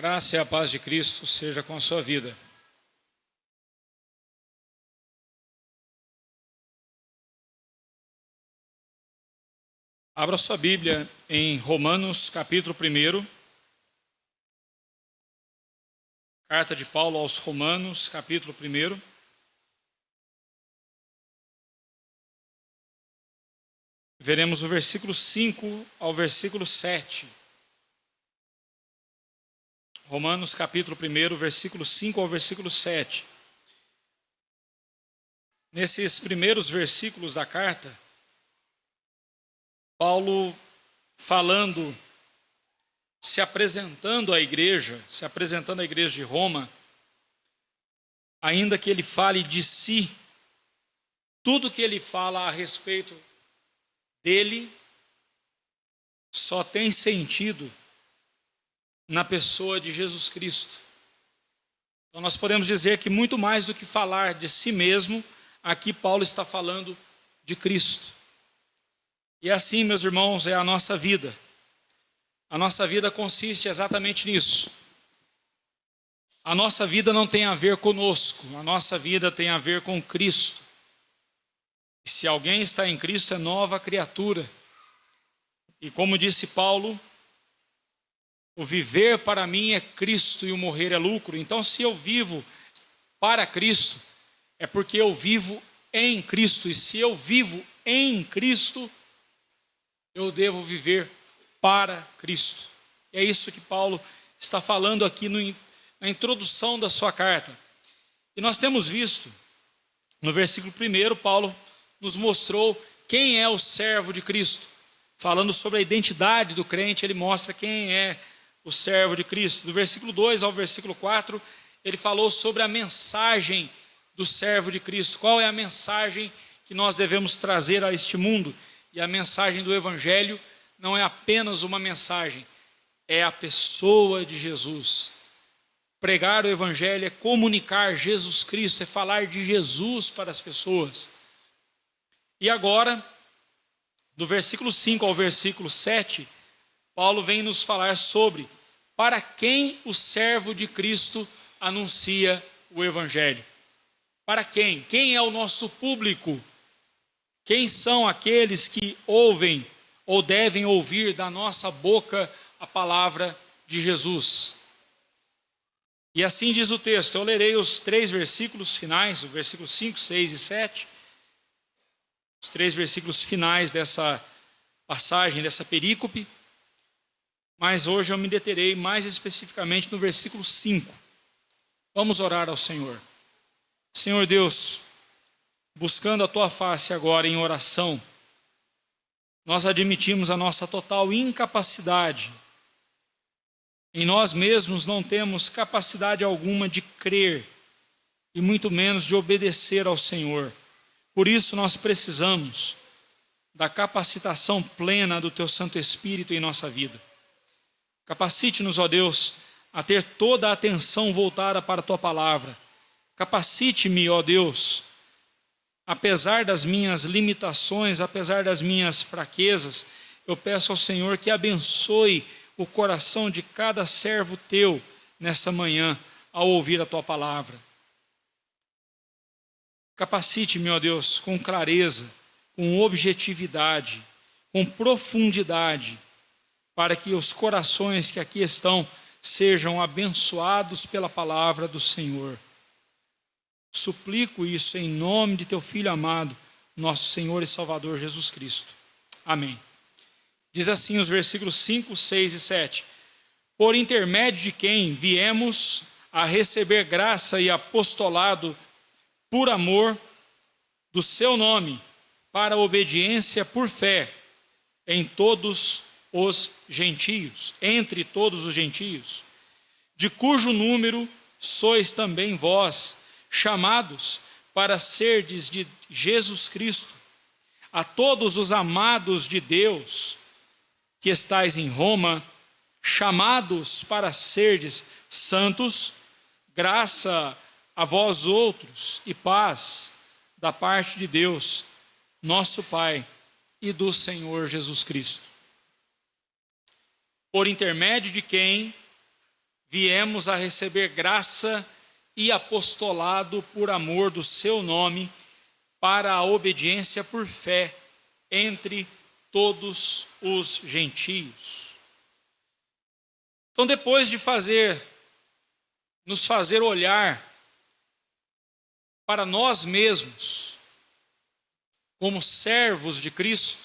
graça e a paz de Cristo seja com a sua vida. Abra sua Bíblia em Romanos, capítulo 1. Carta de Paulo aos Romanos, capítulo 1. Veremos o versículo 5 ao versículo 7. Romanos, capítulo 1, versículo 5 ao versículo 7. Nesses primeiros versículos da carta, Paulo falando, se apresentando à igreja de Roma, ainda que ele fale de si, tudo que ele fala a respeito dele só tem sentido na pessoa de Jesus Cristo. Então nós podemos dizer que muito mais do que falar de si mesmo, aqui Paulo está falando de Cristo. E assim, meus irmãos, é a nossa vida. A nossa vida consiste exatamente nisso. A nossa vida não tem a ver conosco, a nossa vida tem a ver com Cristo. E se alguém está em Cristo, é nova criatura. E como disse Paulo, o viver para mim é Cristo e o morrer é lucro. Então, se eu vivo para Cristo, é porque eu vivo em Cristo. E se eu vivo em Cristo, eu devo viver para Cristo. É isso que Paulo está falando aqui na introdução da sua carta. E nós temos visto, no versículo 1, Paulo nos mostrou quem é o servo de Cristo. Falando sobre a identidade do crente, ele mostra quem é o servo de Cristo. Do versículo 2 ao versículo 4, ele falou sobre a mensagem do servo de Cristo. Qual é a mensagem que nós devemos trazer a este mundo? E a mensagem do Evangelho não é apenas uma mensagem, é a pessoa de Jesus. Pregar o Evangelho é comunicar Jesus Cristo, é falar de Jesus para as pessoas. E agora, do versículo 5 ao versículo 7, Paulo vem nos falar sobre para quem o servo de Cristo anuncia o Evangelho. Para quem? Quem é o nosso público? Quem são aqueles que ouvem ou devem ouvir da nossa boca a palavra de Jesus? E assim diz o texto. Eu lerei os 3 versículos finais, o versículo 5, 6 e 7. Os 3 versículos finais dessa passagem, dessa perícope. Mas hoje eu me deterei mais especificamente no versículo 5. Vamos orar ao Senhor. Senhor Deus, buscando a Tua face agora em oração, nós admitimos a nossa total incapacidade. Em nós mesmos não temos capacidade alguma de crer e muito menos de obedecer ao Senhor. Por isso nós precisamos da capacitação plena do Teu Santo Espírito em nossa vida. Capacite-nos, ó Deus, a ter toda a atenção voltada para a Tua palavra. Capacite-me, ó Deus, apesar das minhas limitações, apesar das minhas fraquezas, eu peço ao Senhor que abençoe o coração de cada servo Teu nessa manhã, ao ouvir a Tua palavra. Capacite-me, ó Deus, com clareza, com objetividade, com profundidade, para que os corações que aqui estão sejam abençoados pela palavra do Senhor. Suplico isso em nome de Teu Filho amado, nosso Senhor e Salvador Jesus Cristo. Amém. Diz assim os versículos 5, 6 e 7. Por intermédio de quem viemos a receber graça e apostolado por amor do Seu nome, para a obediência por fé em todos os gentios, entre todos os gentios, de cujo número sois também vós, chamados para serdes de Jesus Cristo. A todos os amados de Deus que estais em Roma, chamados para serdes santos, graça a vós outros e paz da parte de Deus, nosso Pai, e do Senhor Jesus Cristo. Por intermédio de quem viemos a receber graça e apostolado por amor do seu nome, para a obediência por fé entre todos os gentios. Então, depois de nos fazer olhar para nós mesmos, como servos de Cristo,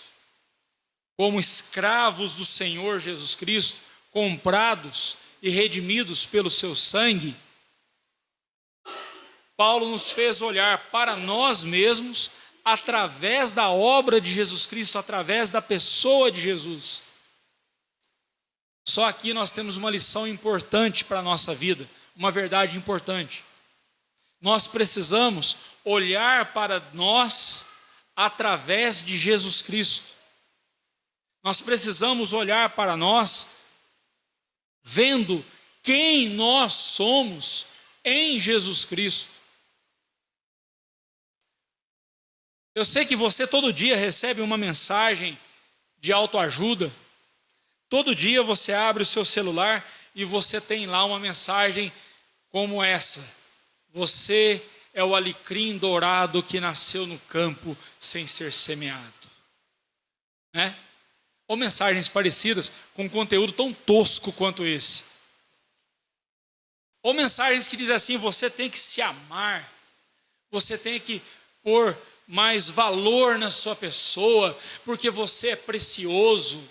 como escravos do Senhor Jesus Cristo, comprados e redimidos pelo seu sangue, Paulo nos fez olhar para nós mesmos através da obra de Jesus Cristo, através da pessoa de Jesus. Só aqui nós temos uma lição importante para a nossa vida, uma verdade importante. Nós precisamos olhar para nós através de Jesus Cristo. Nós precisamos olhar para nós vendo quem nós somos em Jesus Cristo. Eu sei que você todo dia recebe uma mensagem de autoajuda. Todo dia você abre o seu celular e você tem lá uma mensagem como essa: você é o alecrim dourado que nasceu no campo sem ser semeado. Né? Ou mensagens parecidas com conteúdo tão tosco quanto esse. Ou mensagens que dizem assim: você tem que se amar, você tem que pôr mais valor na sua pessoa, porque você é precioso.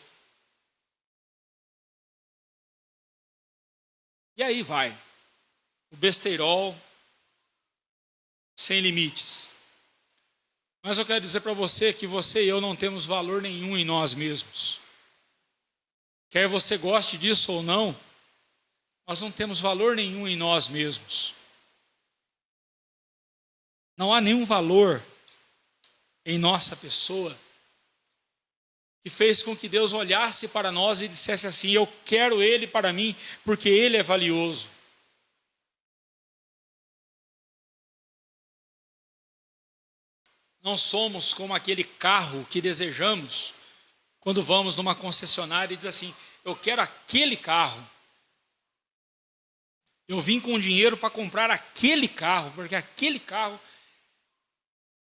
E aí vai, o besteirol sem limites. Mas eu quero dizer para você que você e eu não temos valor nenhum em nós mesmos. Quer você goste disso ou não, nós não temos valor nenhum em nós mesmos. Não há nenhum valor em nossa pessoa que fez com que Deus olhasse para nós e dissesse assim: eu quero Ele para mim, porque Ele é valioso. Não somos como aquele carro que desejamos quando vamos numa concessionária e diz assim: eu quero aquele carro. Eu vim com dinheiro para comprar aquele carro, porque aquele carro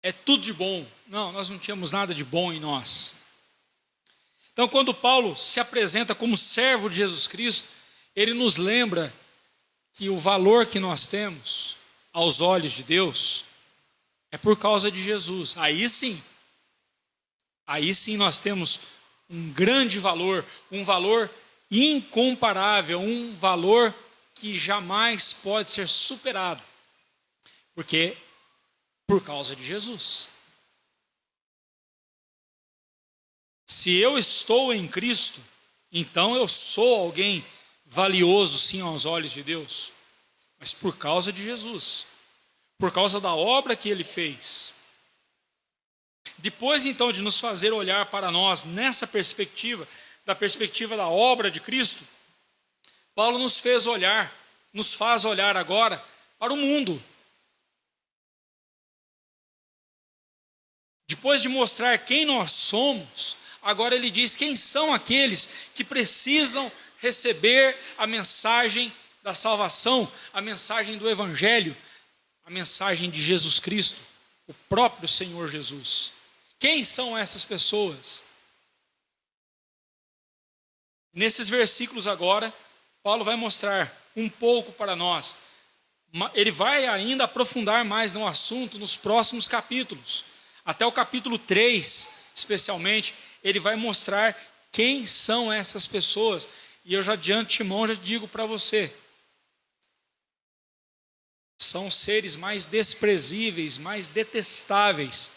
é tudo de bom. Não, nós não tínhamos nada de bom em nós. Então, quando Paulo se apresenta como servo de Jesus Cristo, ele nos lembra que o valor que nós temos aos olhos de Deus é por causa de Jesus. Aí sim nós temos um grande valor, um valor incomparável, um valor que jamais pode ser superado, porque por causa de Jesus. Se eu estou em Cristo, então eu sou alguém valioso sim aos olhos de Deus, mas por causa de Jesus, por causa da obra que Ele fez. Depois então de nos fazer olhar para nós nessa perspectiva, da perspectiva da obra de Cristo, Paulo nos faz olhar agora para o mundo. Depois de mostrar quem nós somos, agora ele diz quem são aqueles que precisam receber a mensagem da salvação, a mensagem do Evangelho, a mensagem de Jesus Cristo, o próprio Senhor Jesus. Quem são essas pessoas? Nesses versículos agora, Paulo vai mostrar um pouco para nós. Ele vai ainda aprofundar mais no assunto nos próximos capítulos. Até o capítulo 3, especialmente, ele vai mostrar quem são essas pessoas. E eu já de antemão já digo para você: são seres mais desprezíveis, mais detestáveis,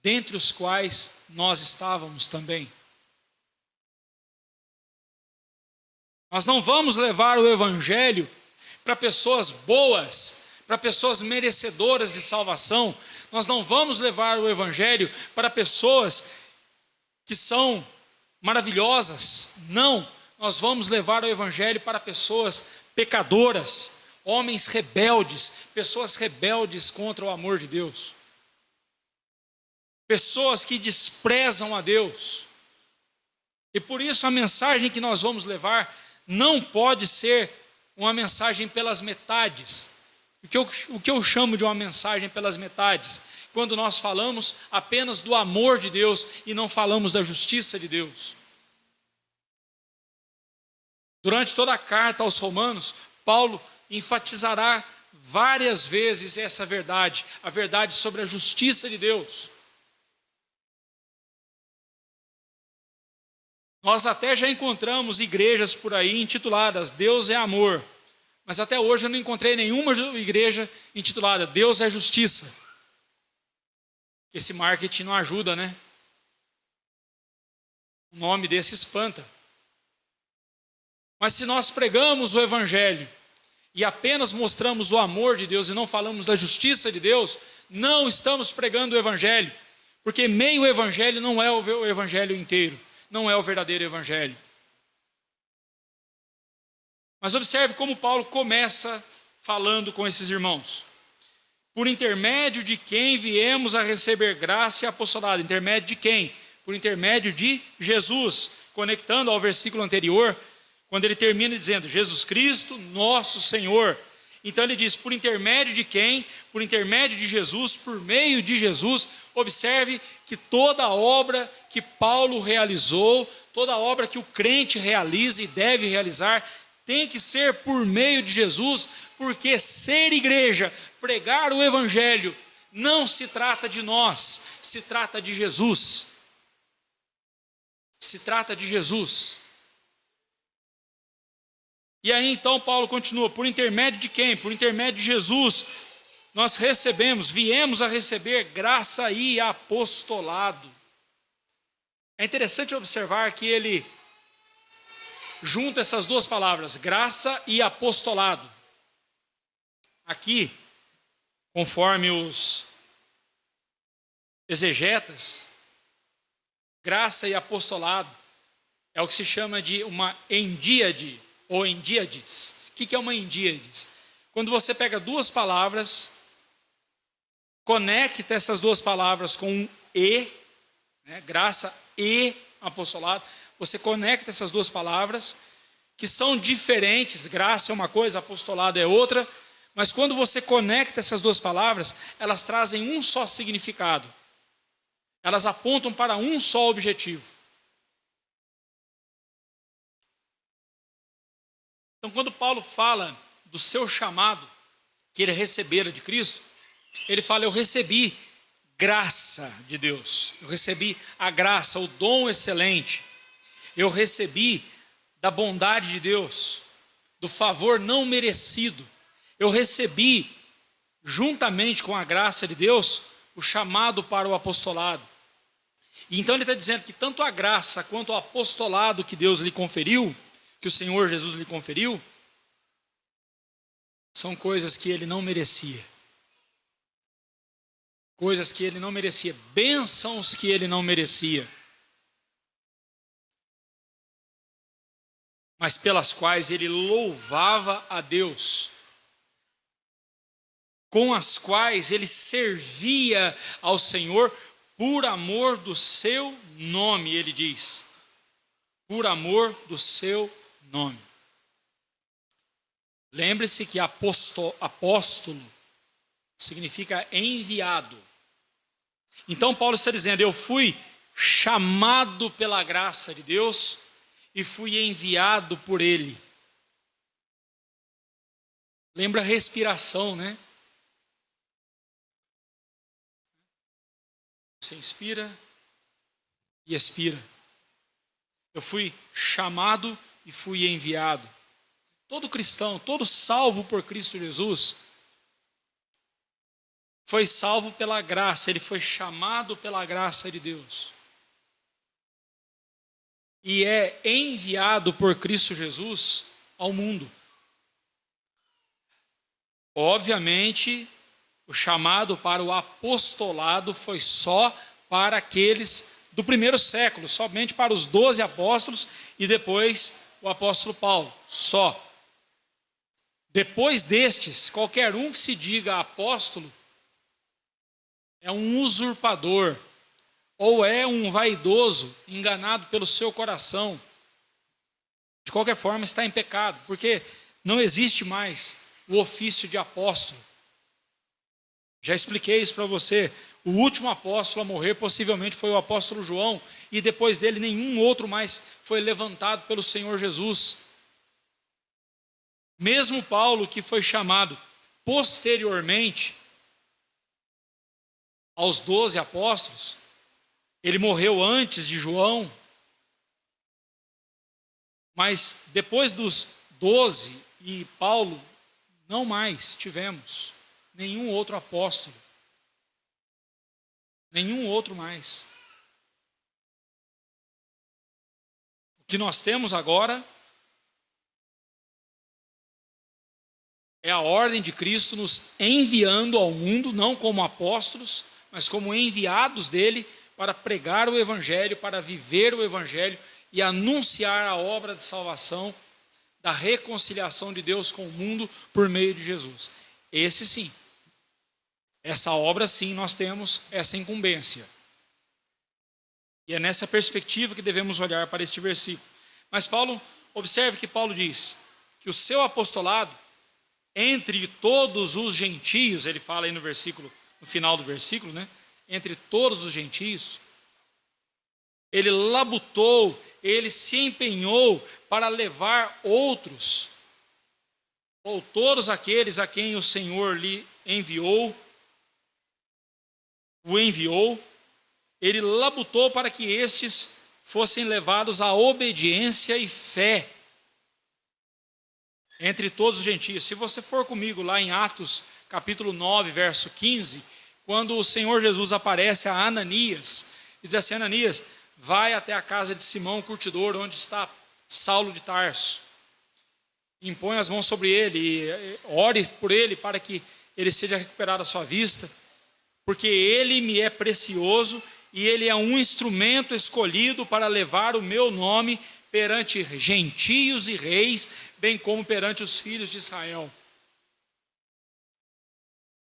dentre os quais nós estávamos também. Nós não vamos levar o Evangelho para pessoas boas, para pessoas merecedoras de salvação. Nós não vamos levar o Evangelho para pessoas que são maravilhosas. Não, nós vamos levar o Evangelho para pessoas pecadoras, homens rebeldes, pessoas rebeldes contra o amor de Deus. Pessoas que desprezam a Deus. E por isso a mensagem que nós vamos levar não pode ser uma mensagem pelas metades. O que eu chamo de uma mensagem pelas metades? Quando nós falamos apenas do amor de Deus e não falamos da justiça de Deus. Durante toda a carta aos Romanos, Paulo enfatizará várias vezes essa verdade, a verdade sobre a justiça de Deus. Nós até já encontramos igrejas por aí intituladas Deus é amor, mas até hoje eu não encontrei nenhuma igreja intitulada Deus é justiça. Esse marketing não ajuda, né? O nome desse espanta. Mas se nós pregamos o Evangelho e apenas mostramos o amor de Deus e não falamos da justiça de Deus, não estamos pregando o Evangelho, porque meio Evangelho não é o Evangelho inteiro, não é o verdadeiro Evangelho. Mas observe como Paulo começa falando com esses irmãos. Por intermédio de quem viemos a receber graça e apostolado. Intermédio de quem? Por intermédio de Jesus. Conectando ao versículo anterior, quando ele termina dizendo, Jesus Cristo, nosso Senhor. Então ele diz, por intermédio de quem? Por intermédio de Jesus, por meio de Jesus. Observe que toda obra que Paulo realizou, toda obra que o crente realiza e deve realizar, tem que ser por meio de Jesus, porque ser igreja, pregar o Evangelho, não se trata de nós, se trata de Jesus. Se trata de Jesus. E aí então Paulo continua, por intermédio de quem? Por intermédio de Jesus, nós viemos a receber graça e apostolado. É interessante observar que ele junta essas duas palavras, graça e apostolado. Aqui, conforme os exegetas, graça e apostolado é o que se chama de uma endíade ou endíades. O que é uma endíades? Quando você pega duas palavras, conecta essas duas palavras com um e, né, graça e apostolado, você conecta essas duas palavras, que são diferentes, graça é uma coisa, apostolado é outra, mas quando você conecta essas duas palavras, elas trazem um só significado. Elas apontam para um só objetivo. Então, quando Paulo fala do seu chamado, que ele recebera de Cristo, ele fala, eu recebi graça de Deus, eu recebi a graça, o dom excelente, eu recebi da bondade de Deus, do favor não merecido, eu recebi, juntamente com a graça de Deus, o chamado para o apostolado. E então ele está dizendo que tanto a graça quanto o apostolado que Deus lhe conferiu, que o Senhor Jesus lhe conferiu, são coisas que ele não merecia. Coisas que ele não merecia, bênçãos que ele não merecia, mas pelas quais ele louvava a Deus, com as quais ele servia ao Senhor por amor do seu nome, ele diz, por amor do seu nome. Lembre-se que apóstolo significa enviado. Então Paulo está dizendo, eu fui chamado pela graça de Deus e fui enviado por Ele. Lembra a respiração, né? Você inspira e expira. Eu fui chamado e fui enviado. Todo cristão, todo salvo por Cristo Jesus, foi salvo pela graça, ele foi chamado pela graça de Deus. E é enviado por Cristo Jesus ao mundo. Obviamente, o chamado para o apostolado foi só para aqueles do primeiro século, somente para os 12 apóstolos e depois o apóstolo Paulo, só. Depois destes, qualquer um que se diga apóstolo é um usurpador, ou é um vaidoso, enganado pelo seu coração. De qualquer forma, está em pecado, porque Não existe mais o ofício de apóstolo. Já expliquei isso para você. O último apóstolo a morrer possivelmente foi o apóstolo João, e depois dele nenhum outro mais foi levantado pelo Senhor Jesus. Mesmo Paulo, que foi chamado posteriormente aos 12 apóstolos, ele morreu antes de João, mas depois dos 12 e Paulo, não mais tivemos nenhum outro apóstolo. Nenhum outro mais. O que nós temos agora é a ordem de Cristo nos enviando ao mundo, não como apóstolos, mas como enviados dele para pregar o Evangelho, para viver o Evangelho e anunciar a obra de salvação, da reconciliação de Deus com o mundo por meio de Jesus. Esse sim. Essa obra sim, nós temos essa incumbência. E é nessa perspectiva que devemos olhar para este versículo. Mas Paulo, observe que Paulo diz que o seu apostolado entre todos os gentios, ele fala aí no versículo, no final do versículo, né? Entre todos os gentios, ele labutou, ele se empenhou para levar outros, ou todos aqueles a quem o Senhor lhe enviou, ele labutou para que estes fossem levados à obediência e fé entre todos os gentios. Se você for comigo lá em Atos, capítulo 9, verso 15, quando o Senhor Jesus aparece a Ananias, e diz assim: Ananias, vai até a casa de Simão, o curtidor, onde está Saulo de Tarso. Impõe as mãos sobre ele, e ore por ele para que ele seja recuperado a sua vista, porque ele me é precioso e ele é um instrumento escolhido para levar o meu nome perante gentios e reis, bem como perante os filhos de Israel.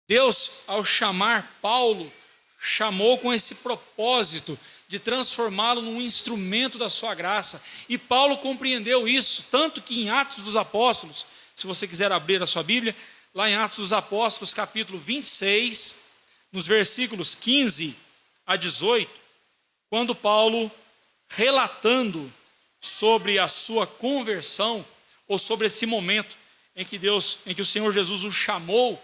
Deus, ao chamar Paulo, chamou com esse propósito de transformá-lo num instrumento da sua graça. E Paulo compreendeu isso, tanto que em Atos dos Apóstolos, se você quiser abrir a sua Bíblia, lá em Atos dos Apóstolos, capítulo 26, nos versículos 15 a 18, quando Paulo, relatando sobre a sua conversão, ou sobre esse momento em que o Senhor Jesus o chamou,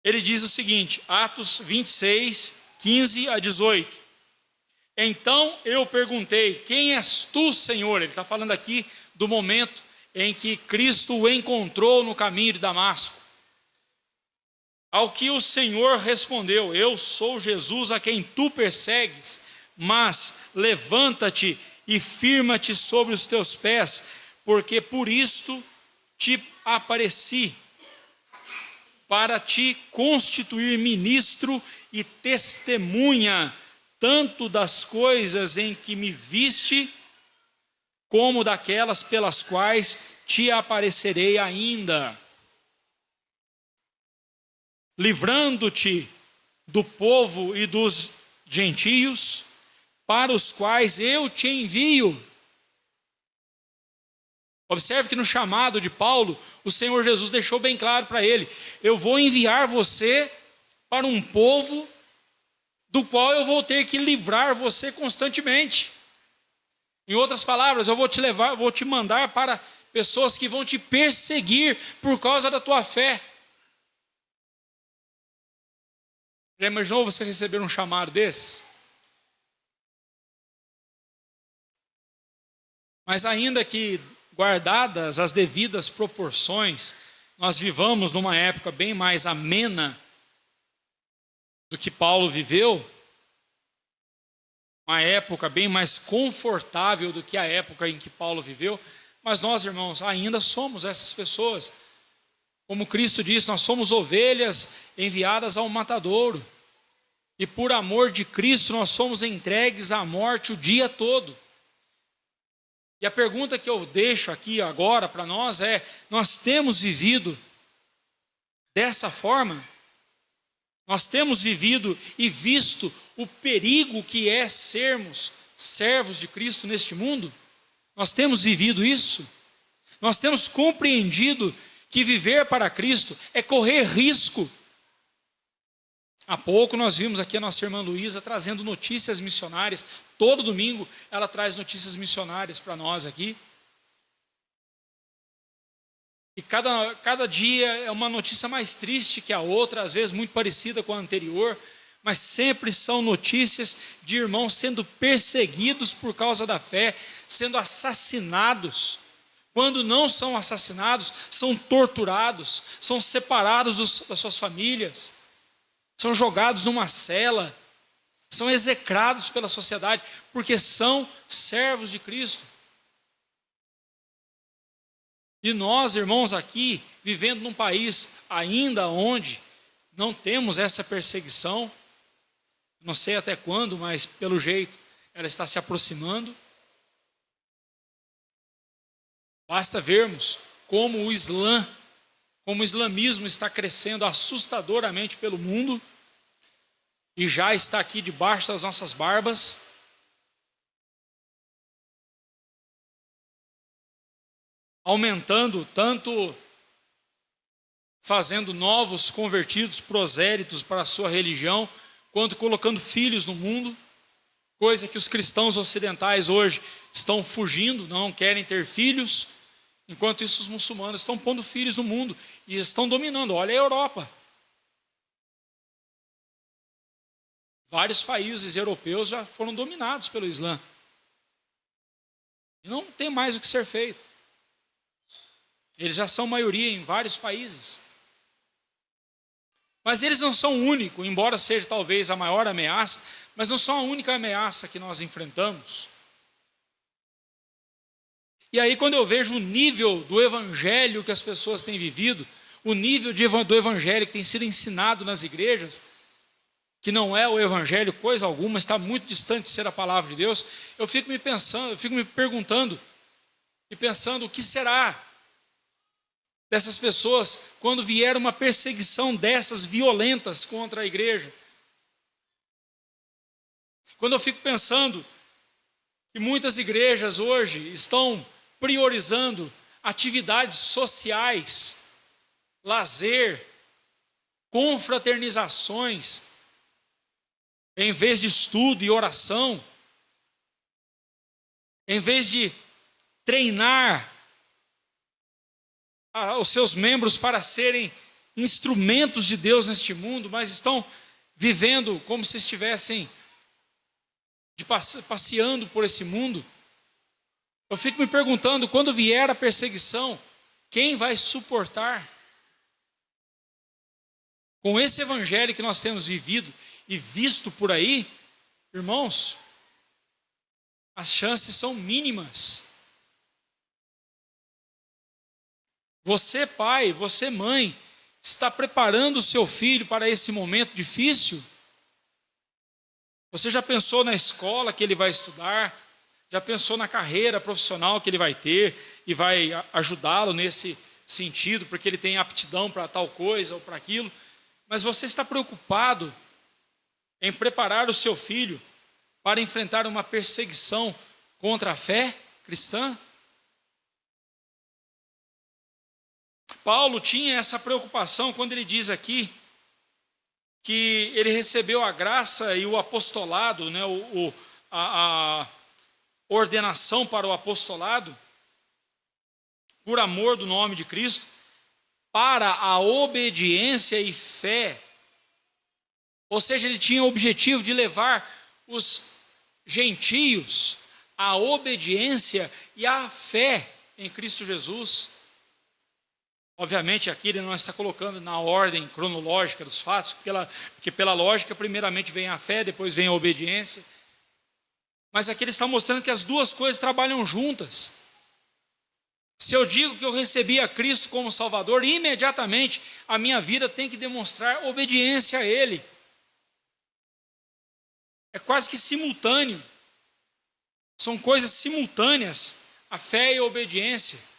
ele diz o seguinte, Atos 26, 15 a 18. Então eu perguntei: quem és tu, Senhor? Ele está falando aqui do momento em que Cristo o encontrou no caminho de Damasco. Ao que o Senhor respondeu: eu sou Jesus a quem tu persegues, mas levanta-te e firma-te sobre os teus pés, porque por isto te apareci, para te constituir ministro e testemunha, tanto das coisas em que me viste, como daquelas pelas quais te aparecerei ainda, livrando-te do povo e dos gentios, para os quais eu te envio. Observe que no chamado de Paulo, o Senhor Jesus deixou bem claro para ele: eu vou enviar você para um povo do qual eu vou ter que livrar você constantemente. Em outras palavras, eu vou te mandar para pessoas que vão te perseguir por causa da tua fé. Já imaginou você receber um chamado desses? Mas ainda que guardadas as devidas proporções, nós vivamos numa época bem mais amena do que Paulo viveu, uma época bem mais confortável do que a época em que Paulo viveu, mas nós, irmãos, ainda somos essas pessoas. Como Cristo disse, nós somos ovelhas enviadas ao matadouro, e por amor de Cristo nós somos entregues à morte o dia todo. E a pergunta que eu deixo aqui agora para nós é: nós temos vivido dessa forma? Nós temos vivido e visto o perigo que é sermos servos de Cristo neste mundo? Nós temos vivido isso? Nós temos compreendido que viver para Cristo é correr risco. Há pouco nós vimos aqui a nossa irmã Luísa trazendo notícias missionárias. Todo domingo ela traz notícias missionárias para nós aqui. E cada dia é uma notícia mais triste que a outra, às vezes muito parecida com a anterior, mas sempre são notícias de irmãos sendo perseguidos por causa da fé, sendo assassinados. Quando não são assassinados, são torturados, são separados das suas famílias, são jogados numa cela, são execrados pela sociedade, porque são servos de Cristo. E nós, irmãos, aqui, vivendo num país ainda onde não temos essa perseguição, não sei até quando, mas pelo jeito ela está se aproximando. Basta vermos como o islamismo está crescendo assustadoramente pelo mundo e já está aqui debaixo das nossas barbas. Aumentando tanto, fazendo novos convertidos prosélitos para a sua religião, quanto colocando filhos no mundo, coisa que os cristãos ocidentais hoje estão fugindo, não querem ter filhos, enquanto isso os muçulmanos estão pondo filhos no mundo e estão dominando. Olha a Europa. Vários países europeus já foram dominados pelo Islã. E não tem mais o que ser feito. Eles já são maioria em vários países. Mas eles não são o único, embora seja talvez a maior ameaça, mas não são a única ameaça que nós enfrentamos. E aí quando eu vejo o nível do evangelho que as pessoas têm vivido, o nível do evangelho que tem sido ensinado nas igrejas, que não é o evangelho coisa alguma, está muito distante de ser a palavra de Deus, eu fico me perguntando e pensando o que será dessas pessoas quando vier uma perseguição dessas violentas contra a igreja. Quando eu fico pensando que muitas igrejas hoje estão priorizando atividades sociais, lazer, confraternizações, em vez de estudo e oração, em vez de treinar os seus membros para serem instrumentos de Deus neste mundo, mas estão vivendo como se estivessem passeando por esse mundo. Eu fico me perguntando, quando vier a perseguição, quem vai suportar? Com esse evangelho que nós temos vivido e visto por aí, irmãos, as chances são mínimas. Você, pai, você, mãe, está preparando o seu filho para esse momento difícil? Você já pensou na escola que ele vai estudar? Já pensou na carreira profissional que ele vai ter e vai ajudá-lo nesse sentido, porque ele tem aptidão para tal coisa ou para aquilo? Mas você está preocupado em preparar o seu filho para enfrentar uma perseguição contra a fé cristã? Paulo tinha essa preocupação quando ele diz aqui que ele recebeu a graça e o apostolado, né, a ordenação para o apostolado, por amor do nome de Cristo, para a obediência e fé. Ou seja, ele tinha o objetivo de levar os gentios à obediência e à fé em Cristo Jesus. Obviamente aqui ele não está colocando na ordem cronológica dos fatos, porque pela lógica primeiramente vem a fé, depois vem a obediência. Mas aqui ele está mostrando que as duas coisas trabalham juntas. Se eu digo que eu recebi a Cristo como Salvador, imediatamente a minha vida tem que demonstrar obediência a Ele. É quase que simultâneo. São coisas simultâneas, a fé e a obediência.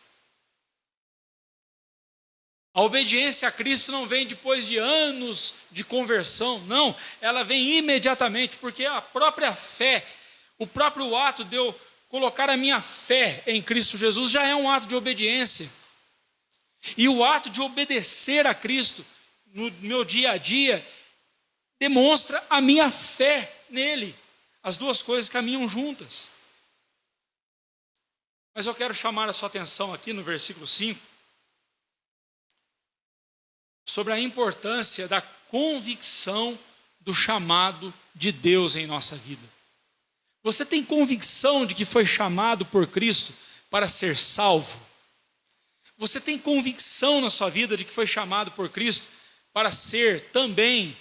A obediência a Cristo não vem depois de anos de conversão, não, ela vem imediatamente, porque a própria fé, o próprio ato de eu colocar a minha fé em Cristo Jesus já é um ato de obediência. E o ato de obedecer a Cristo no meu dia a dia demonstra a minha fé nele. As duas coisas caminham juntas. Mas eu quero chamar a sua atenção aqui no versículo 5 sobre a importância da convicção do chamado de Deus em nossa vida. Você tem convicção de que foi chamado por Cristo para ser salvo? Você tem convicção na sua vida de que foi chamado por Cristo para ser também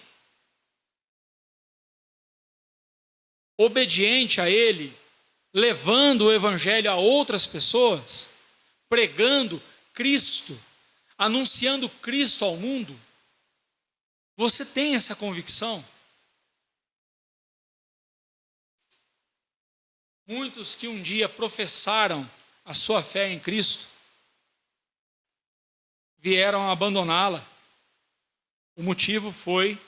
obediente a Ele, levando o Evangelho a outras pessoas, pregando Cristo, anunciando Cristo ao mundo? Você tem essa convicção? Muitos que um dia professaram a sua fé em Cristo, vieram a abandoná-la. O motivo foi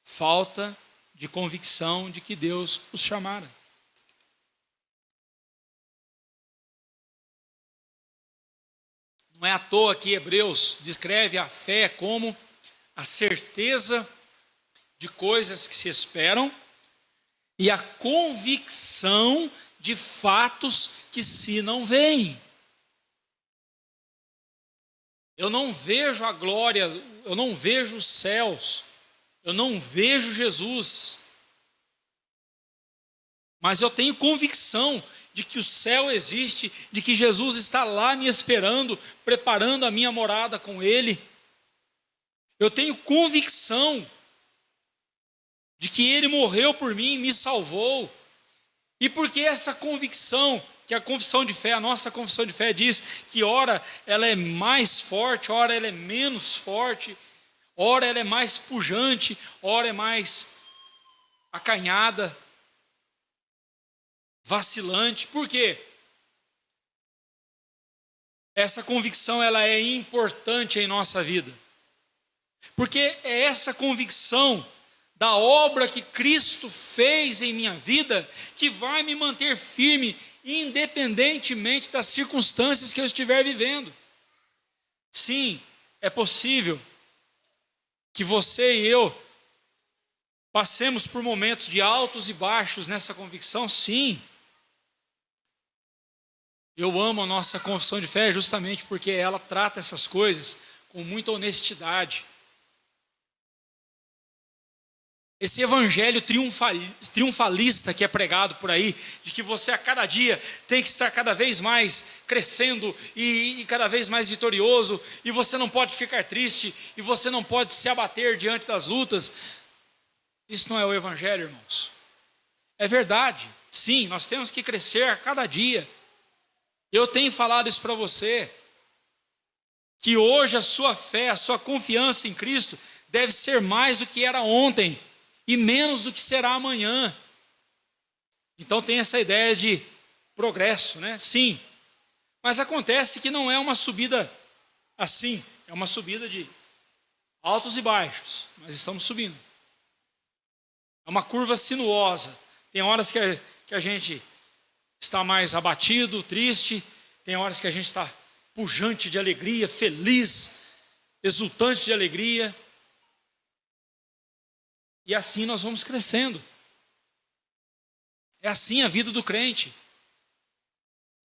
falta de convicção de que Deus os chamara. Não é à toa que Hebreus descreve a fé como a certeza de coisas que se esperam e a convicção de fatos que se não veem. Eu não vejo a glória, eu não vejo os céus, eu não vejo Jesus, mas eu tenho convicção de que o céu existe, de que Jesus está lá me esperando, preparando a minha morada com Ele. Eu tenho convicção de que Ele morreu por mim, me salvou. E porque essa convicção, que a confissão de fé, a nossa confissão de fé diz que ora ela é mais forte, ora ela é menos forte, ora ela é mais pujante, ora é mais acanhada, vacilante. Por quê? Essa convicção ela é importante em nossa vida. Porque é essa convicção da obra que Cristo fez em minha vida que vai me manter firme, independentemente das circunstâncias que eu estiver vivendo. Sim, é possível que você e eu passemos por momentos de altos e baixos nessa convicção, sim. Eu amo a nossa confissão de fé justamente porque ela trata essas coisas com muita honestidade. Esse evangelho triunfalista que é pregado por aí, de que você a cada dia tem que estar cada vez mais crescendo e cada vez mais vitorioso, e você não pode ficar triste, e você não pode se abater diante das lutas. Isso não é o evangelho, irmãos. É verdade, sim, nós temos que crescer a cada dia. Eu tenho falado isso para você, que hoje a sua fé, a sua confiança em Cristo deve ser mais do que era ontem, e menos do que será amanhã. Então tem essa ideia de progresso, né? Sim. Mas acontece que não é uma subida assim, é uma subida de altos e baixos, mas estamos subindo. É uma curva sinuosa. Tem horas que a gente está mais abatido, triste, tem horas que a gente está pujante de alegria, feliz, exultante de alegria. E assim nós vamos crescendo. É assim a vida do crente.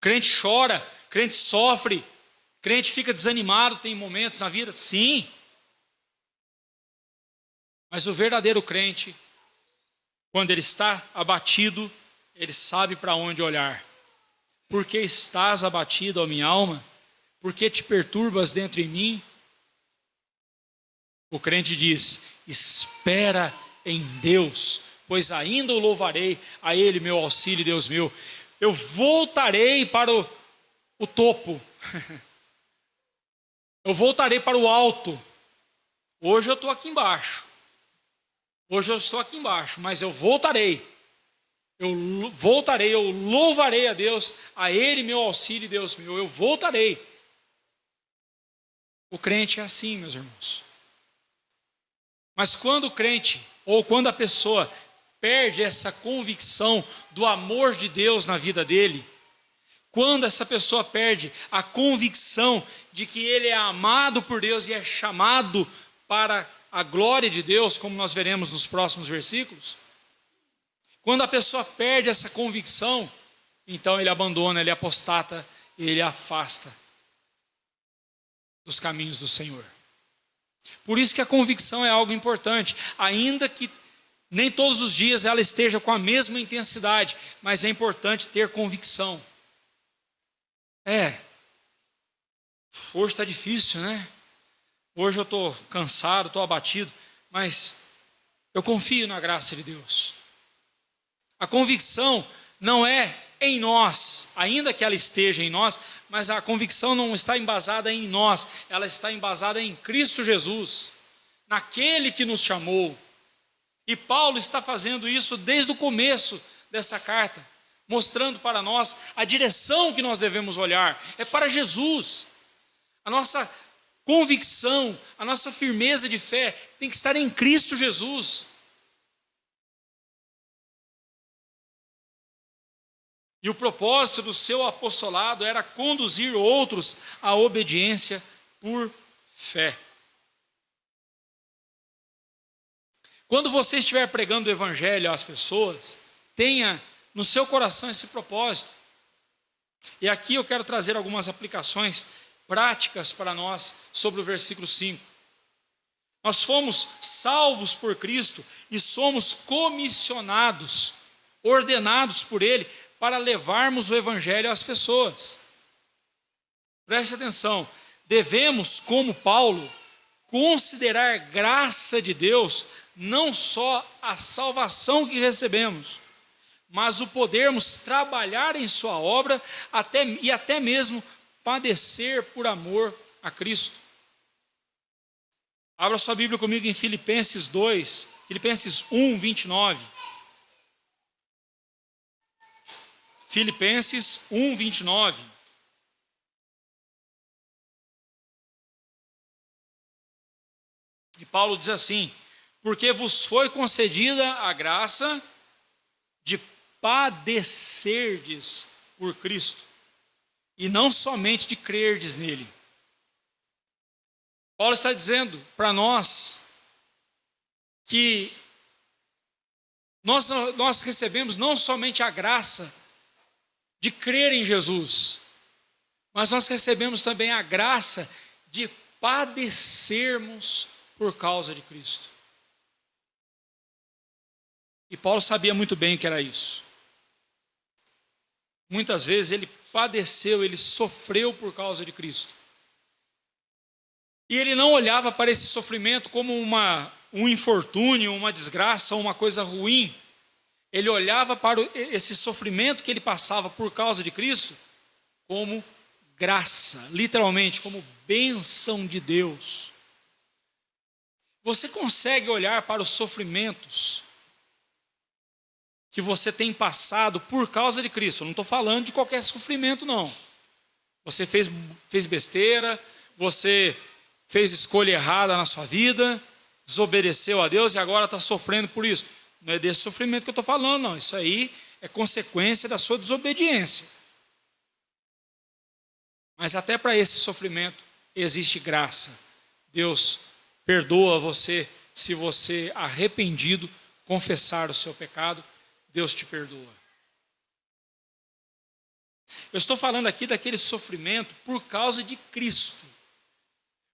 Crente chora, crente sofre, crente fica desanimado, tem momentos na vida, sim. Mas o verdadeiro crente, quando ele está abatido, ele sabe para onde olhar. Por que estás abatido, ó minha alma? Por que te perturbas dentro em mim? O crente diz: espera em Deus, pois ainda o louvarei, a Ele meu auxílio, Deus meu. Eu voltarei para o topo, eu voltarei para o alto. Hoje eu estou aqui embaixo, mas eu voltarei, eu louvarei a Deus, a Ele meu auxílio, Deus meu, eu voltarei. O crente é assim, meus irmãos. Mas quando o crente, ou quando a pessoa perde essa convicção do amor de Deus na vida dele, Quando essa pessoa perde a convicção de que ele é amado por Deus e é chamado para a glória de Deus, como nós veremos nos próximos versículos, quando a pessoa perde essa convicção, então ele abandona, ele apostata, ele afasta dos caminhos do Senhor. Por isso que a convicção é algo importante, ainda que nem todos os dias ela esteja com a mesma intensidade, mas é importante ter convicção. Hoje está difícil, né? Hoje eu estou cansado, estou abatido, mas eu confio na graça de Deus. A convicção não é em nós, ainda que ela esteja em nós, mas a convicção não está embasada em nós, ela está embasada em Cristo Jesus, naquele que nos chamou. E Paulo está fazendo isso desde o começo dessa carta, mostrando para nós a direção que nós devemos olhar, é para Jesus. A nossa convicção, a nossa firmeza de fé tem que estar em Cristo Jesus. E o propósito do seu apostolado era conduzir outros à obediência por fé. Quando você estiver pregando o evangelho às pessoas, tenha no seu coração esse propósito. E aqui eu quero trazer algumas aplicações práticas para nós sobre o versículo 5. Nós fomos salvos por Cristo e somos comissionados, ordenados por Ele, para levarmos o evangelho às pessoas. Preste atenção, devemos, como Paulo, considerar graça de Deus não só a salvação que recebemos, mas o podermos trabalhar em sua obra e até mesmo padecer por amor a Cristo. Abra sua Bíblia comigo em Filipenses 1, 29. Filipenses 1, 29. E Paulo diz assim: porque vos foi concedida a graça de padecerdes por Cristo, e não somente de crerdes nele. Paulo está dizendo para nós que nós recebemos não somente a graça de crer em Jesus, mas nós recebemos também a graça de padecermos por causa de Cristo. E Paulo sabia muito bem o que era isso. Muitas vezes ele padeceu, ele sofreu por causa de Cristo. E ele não olhava para esse sofrimento como um infortúnio, uma desgraça, uma coisa ruim. Ele olhava para esse sofrimento que ele passava por causa de Cristo como graça, literalmente, como bênção de Deus. Você consegue olhar para os sofrimentos que você tem passado por causa de Cristo? Eu não estou falando de qualquer sofrimento, não. Você fez besteira, você fez escolha errada na sua vida, desobedeceu a Deus e agora está sofrendo por isso. Não é desse sofrimento que eu estou falando, não. Isso aí é consequência da sua desobediência. Mas até para esse sofrimento existe graça. Deus perdoa você se você, arrependido, confessar o seu pecado, Deus te perdoa. Eu estou falando aqui daquele sofrimento por causa de Cristo.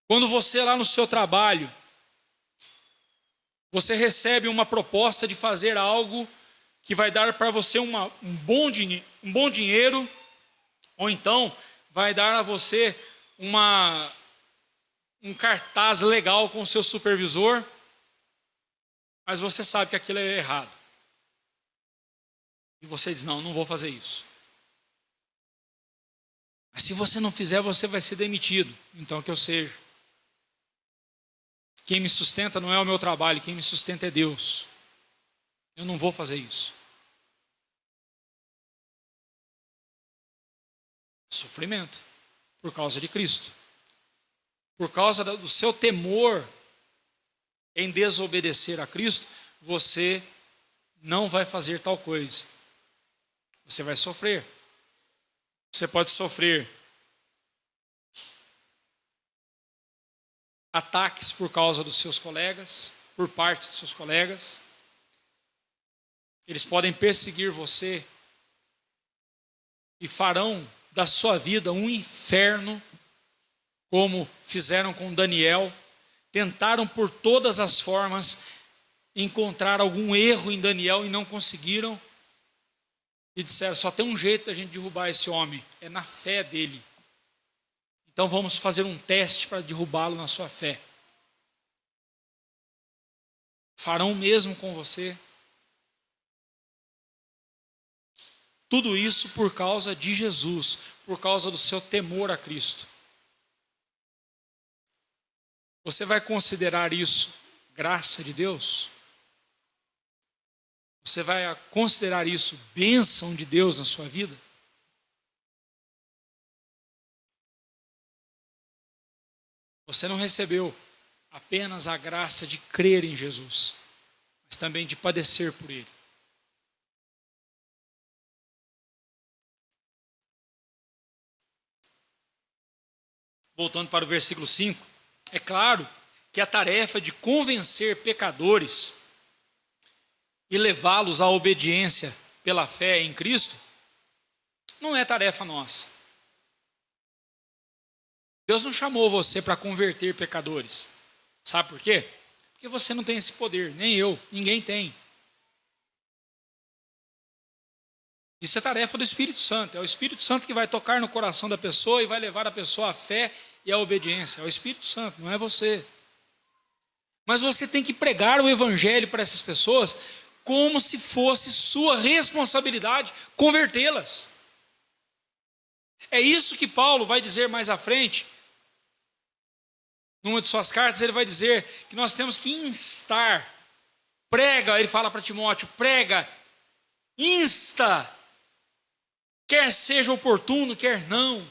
Quando você lá no seu trabalho, você recebe uma proposta de fazer algo que vai dar para você um bom dinheiro, ou então vai dar a você um cartaz legal com o seu supervisor, mas você sabe que aquilo é errado. E você diz: não vou fazer isso. Mas se você não fizer, você vai ser demitido. Então que eu seja. Quem me sustenta não é o meu trabalho, quem me sustenta é Deus. Eu não vou fazer isso. Sofrimento por causa de Cristo. Por causa do seu temor em desobedecer a Cristo, você não vai fazer tal coisa. Você vai sofrer. Você pode sofrer ataques por causa dos seus colegas, por parte dos seus colegas. Eles podem perseguir você e farão da sua vida um inferno, como fizeram com Daniel. Tentaram por todas as formas encontrar algum erro em Daniel e não conseguiram. E disseram, só tem um jeito da gente derrubar esse homem, é na fé dele. Então vamos fazer um teste para derrubá-lo na sua fé. Farão o mesmo com você. Tudo isso por causa de Jesus, por causa do seu temor a Cristo. Você vai considerar isso graça de Deus? Você vai considerar isso bênção de Deus na sua vida? Você não recebeu apenas a graça de crer em Jesus, mas também de padecer por Ele. Voltando para o versículo 5, é claro que a tarefa de convencer pecadores e levá-los à obediência pela fé em Cristo não é tarefa nossa. Deus não chamou você para converter pecadores. Sabe por quê? Porque você não tem esse poder, nem eu, ninguém tem. Isso é tarefa do Espírito Santo. É o Espírito Santo que vai tocar no coração da pessoa e vai levar a pessoa à fé e à obediência. É o Espírito Santo, não é você. Mas você tem que pregar o Evangelho para essas pessoas como se fosse sua responsabilidade convertê-las. É isso que Paulo vai dizer mais à frente. Numa de suas cartas ele vai dizer que nós temos que instar. Prega, ele fala para Timóteo, prega, insta, quer seja oportuno, quer não.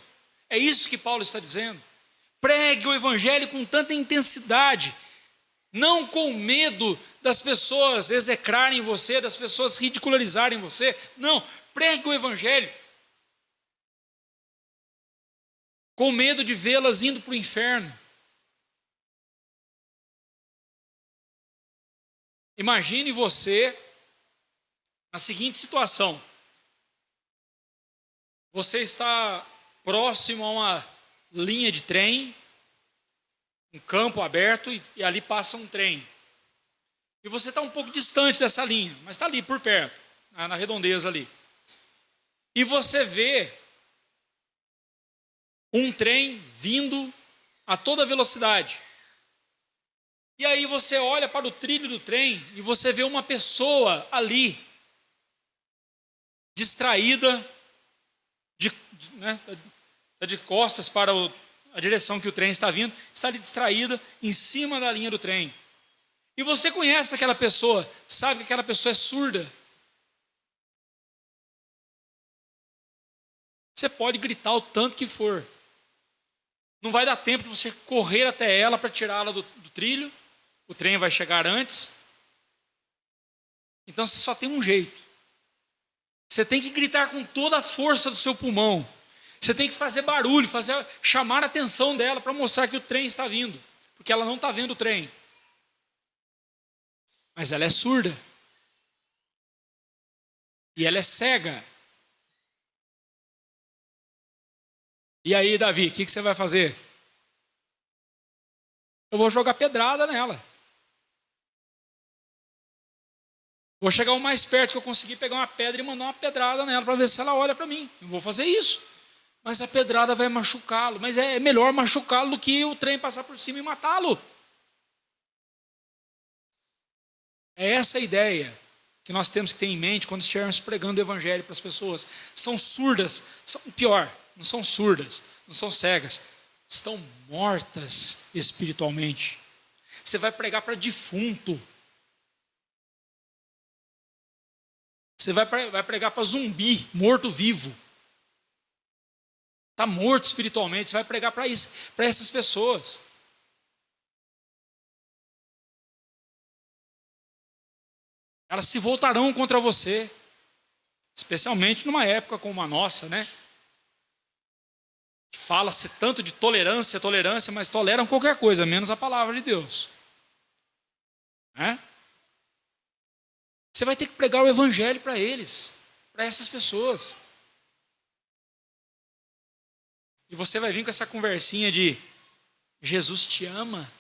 É isso que Paulo está dizendo. Pregue o Evangelho com tanta intensidade, não com medo das pessoas execrarem você, das pessoas ridicularizarem você. Não, pregue o Evangelho com medo de vê-las indo para o inferno. Imagine você na seguinte situação. Você está próximo a uma linha de trem, um campo aberto, e ali passa um trem. E você está um pouco distante dessa linha, mas está ali por perto, na redondeza ali. E você vê um trem vindo a toda velocidade. E aí você olha para o trilho do trem e você vê uma pessoa ali, distraída, de costas para a direção que o trem está vindo, está ali distraída em cima da linha do trem. E você conhece aquela pessoa, sabe que aquela pessoa é surda. Você pode gritar o tanto que for. Não vai dar tempo de você correr até ela para tirá-la do trilho. O trem vai chegar antes. Então você só tem um jeito. Você tem que gritar com toda a força do seu pulmão. Você tem que fazer barulho, chamar a atenção dela para mostrar que o trem está vindo. Porque ela não está vendo o trem. Mas ela é surda. E ela é cega. E aí, Davi, o que você vai fazer? Eu vou jogar pedrada nela. Vou chegar o mais perto que eu conseguir, pegar uma pedra e mandar uma pedrada nela para ver se ela olha para mim. Eu vou fazer isso. Mas a pedrada vai machucá-lo. Mas é melhor machucá-lo do que o trem passar por cima e matá-lo. É essa a ideia que nós temos que ter em mente quando estivermos pregando o Evangelho para as pessoas. São surdas, pior, não são surdas, não são cegas, estão mortas espiritualmente. Você vai pregar para defunto. Você vai pregar para zumbi, morto-vivo. Está morto espiritualmente, você vai pregar para essas pessoas. Elas se voltarão contra você, especialmente numa época como a nossa, né? Fala-se tanto de tolerância, tolerância, mas toleram qualquer coisa, menos a palavra de Deus. Você vai ter que pregar o evangelho para eles, para essas pessoas. E você vai vir com essa conversinha de Jesus te ama.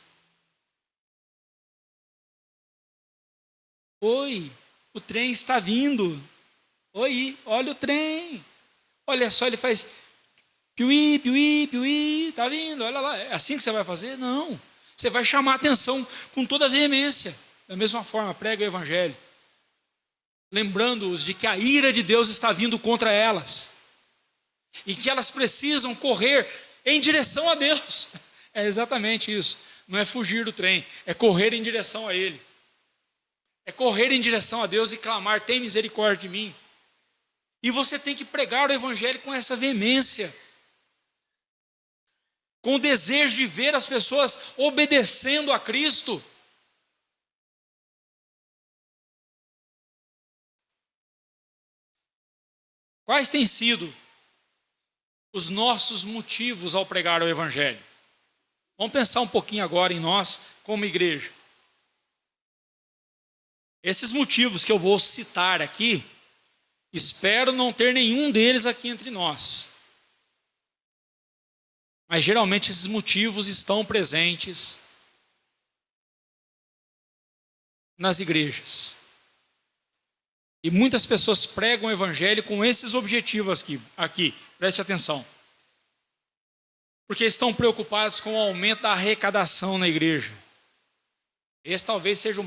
Oi, o trem está vindo. Oi, olha o trem. Olha só, ele faz piuí, piuí, piuí, está vindo, olha lá. É assim que você vai fazer? Não. Você vai chamar a atenção com toda a veemência. Da mesma forma, prega o evangelho, lembrando-os de que a ira de Deus está vindo contra elas e que elas precisam correr em direção a Deus. É exatamente isso. Não é fugir do trem, é correr em direção a Ele. É correr em direção a Deus e clamar: tem misericórdia de mim. E você tem que pregar o evangelho com essa veemência, com o desejo de ver as pessoas obedecendo a Cristo. Quais têm sido os nossos motivos ao pregar o evangelho? Vamos pensar um pouquinho agora em nós como igreja. Esses motivos que eu vou citar aqui, espero não ter nenhum deles aqui entre nós. Mas geralmente esses motivos estão presentes nas igrejas. E muitas pessoas pregam o evangelho com esses objetivos aqui, preste atenção. Porque estão preocupados com o aumento da arrecadação na igreja. Esse talvez seja o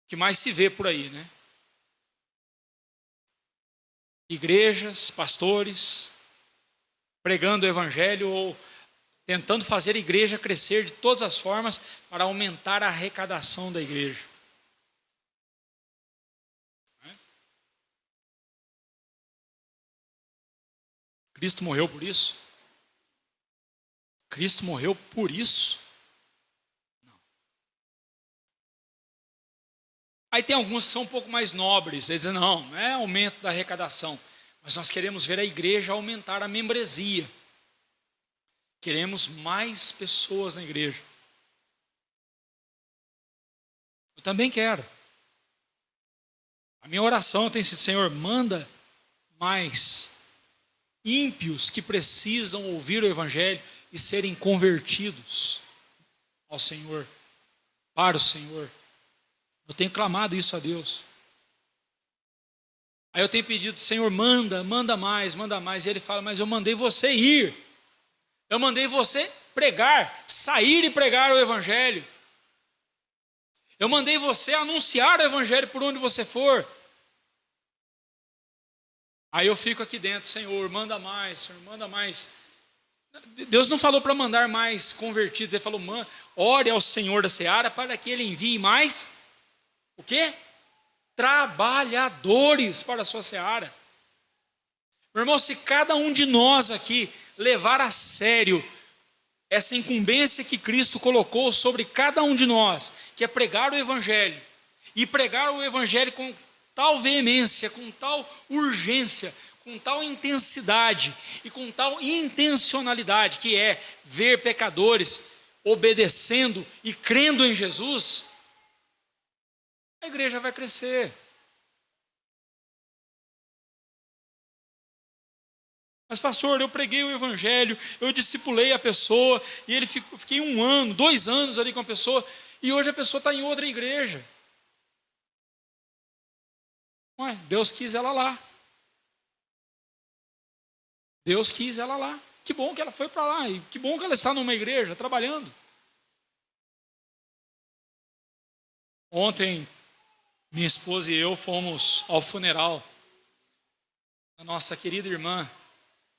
que mais se vê por aí, né? Igrejas, pastores, pregando o evangelho ou tentando fazer a igreja crescer de todas as formas para aumentar a arrecadação da igreja. Cristo morreu por isso? Cristo morreu por isso? Não. Aí tem alguns que são um pouco mais nobres, eles dizem: não é aumento da arrecadação, mas nós queremos ver a igreja aumentar a membresia. Queremos mais pessoas na igreja. Eu também quero. A minha oração tem sido: Senhor, manda mais ímpios que precisam ouvir o evangelho e serem convertidos ao Senhor, para o Senhor. Eu tenho clamado isso a Deus. Aí eu tenho pedido: Senhor, manda mais, manda mais. E Ele fala: mas eu mandei você ir. Eu mandei você pregar, sair e pregar o evangelho. Eu mandei você anunciar o evangelho por onde você for. Aí eu fico aqui dentro: Senhor, manda mais, Senhor, manda mais. Deus não falou para mandar mais convertidos, Ele falou: ore ao Senhor da seara para que Ele envie mais, o quê? Trabalhadores para a sua seara. Meu irmão, se cada um de nós aqui levar a sério essa incumbência que Cristo colocou sobre cada um de nós, que é pregar o evangelho, e pregar o evangelho com tal veemência, com tal urgência, com tal intensidade e com tal intencionalidade, que é ver pecadores obedecendo e crendo em Jesus, a igreja vai crescer. Mas pastor, eu preguei o evangelho, eu discipulei a pessoa, e fiquei 1 ano, 2 anos ali com a pessoa, e hoje a pessoa está em outra igreja. Ué, Deus quis ela lá. Deus quis ela lá. Que bom que ela foi para lá, e que bom que ela está numa igreja, trabalhando. Ontem, minha esposa e eu fomos ao funeral da nossa querida irmã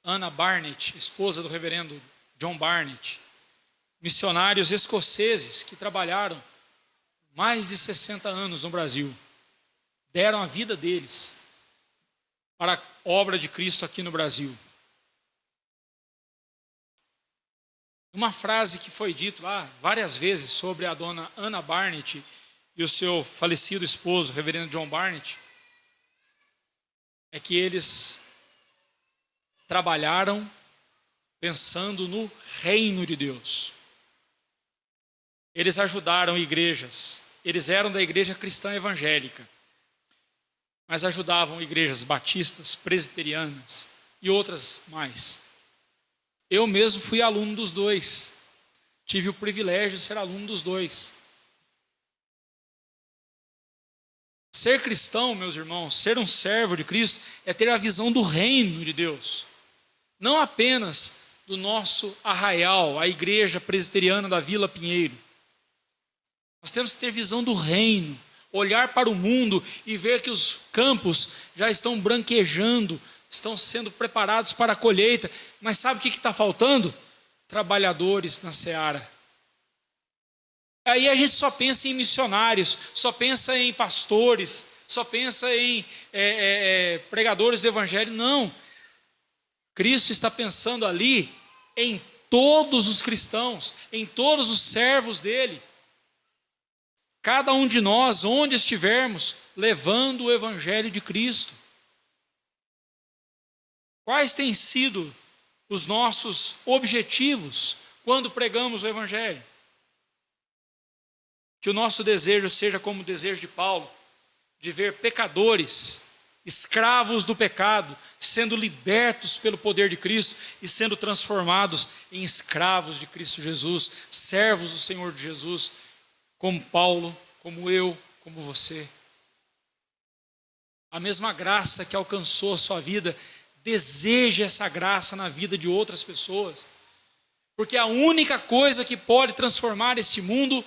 Anna Barnett, esposa do reverendo John Barnett, missionários escoceses que trabalharam mais de 60 anos no Brasil, deram a vida deles para a obra de Cristo aqui no Brasil. Uma frase que foi dita lá várias vezes sobre a dona Anna Barnett e o seu falecido esposo, o reverendo John Barnett, é que eles trabalharam pensando no reino de Deus. Eles ajudaram igrejas, eles eram da igreja cristã evangélica, mas ajudavam igrejas batistas, presbiterianas e outras mais. Eu mesmo fui aluno dos dois, tive o privilégio de ser aluno dos dois. Ser cristão, meus irmãos, ser um servo de Cristo, é ter a visão do reino de Deus. Não apenas do nosso arraial, a igreja presbiteriana da Vila Pinheiro. Nós temos que ter visão do reino, olhar para o mundo e ver que os campos já estão branquejando, estão sendo preparados para a colheita. Mas sabe o que está faltando? Trabalhadores na seara. Aí a gente só pensa em missionários, só pensa em pastores, só pensa em pregadores do evangelho. Não. Cristo está pensando ali em todos os cristãos, em todos os servos dele. Cada um de nós, onde estivermos, levando o evangelho de Cristo. Quais têm sido os nossos objetivos quando pregamos o evangelho? Que o nosso desejo seja como o desejo de Paulo, de ver pecadores, escravos do pecado, sendo libertos pelo poder de Cristo e sendo transformados em escravos de Cristo Jesus, servos do Senhor de Jesus, como Paulo, como eu, como você. A mesma graça que alcançou a sua vida, deseje essa graça na vida de outras pessoas, porque a única coisa que pode transformar este mundo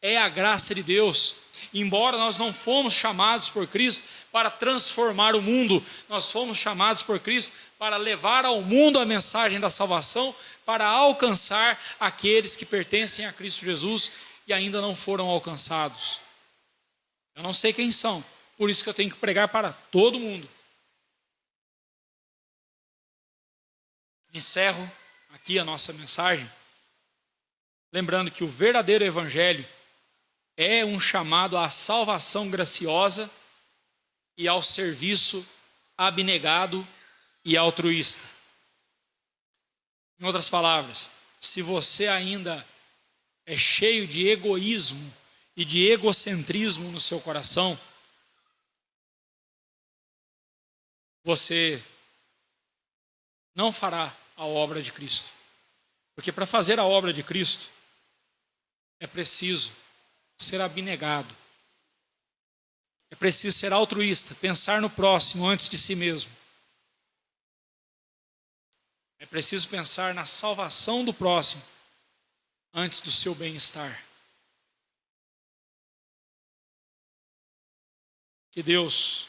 é a graça de Deus. Embora nós não fomos chamados por Cristo para transformar o mundo, nós fomos chamados por Cristo para levar ao mundo a mensagem da salvação, para alcançar aqueles que pertencem a Cristo Jesus e ainda não foram alcançados. Eu não sei quem são, por isso que eu tenho que pregar para todo mundo. Encerro aqui a nossa mensagem, lembrando que o verdadeiro evangelho é um chamado à salvação graciosa e ao serviço abnegado e altruísta. Em outras palavras, se você ainda é cheio de egoísmo e de egocentrismo no seu coração, você não fará a obra de Cristo. Porque para fazer a obra de Cristo, é preciso ser abnegado. É preciso ser altruísta, pensar no próximo antes de si mesmo. É preciso pensar na salvação do próximo antes do seu bem-estar. Que Deus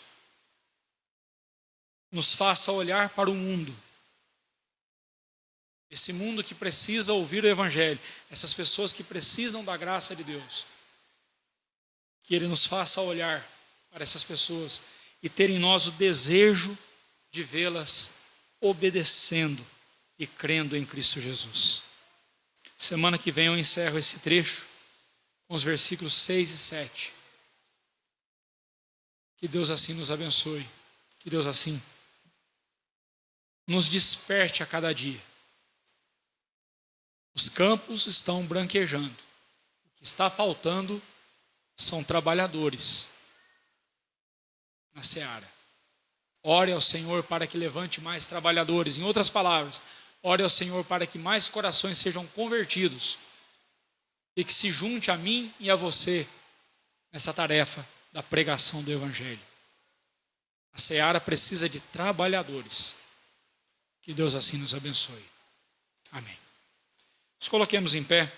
nos faça olhar para o mundo. Esse mundo que precisa ouvir o evangelho, essas pessoas que precisam da graça de Deus. Que Ele nos faça olhar para essas pessoas e ter em nós o desejo de vê-las obedecendo e crendo em Cristo Jesus. Semana que vem eu encerro esse trecho com os versículos 6 e 7. Que Deus assim nos abençoe. Que Deus assim nos desperte a cada dia. Os campos estão branquejando. O que está faltando são trabalhadores na seara. Ore ao Senhor para que levante mais trabalhadores. Em outras palavras, ore ao Senhor para que mais corações sejam convertidos e que se junte a mim e a você nessa tarefa da pregação do Evangelho. A seara precisa de trabalhadores. Que Deus assim nos abençoe. Amém. Nos coloquemos em pé.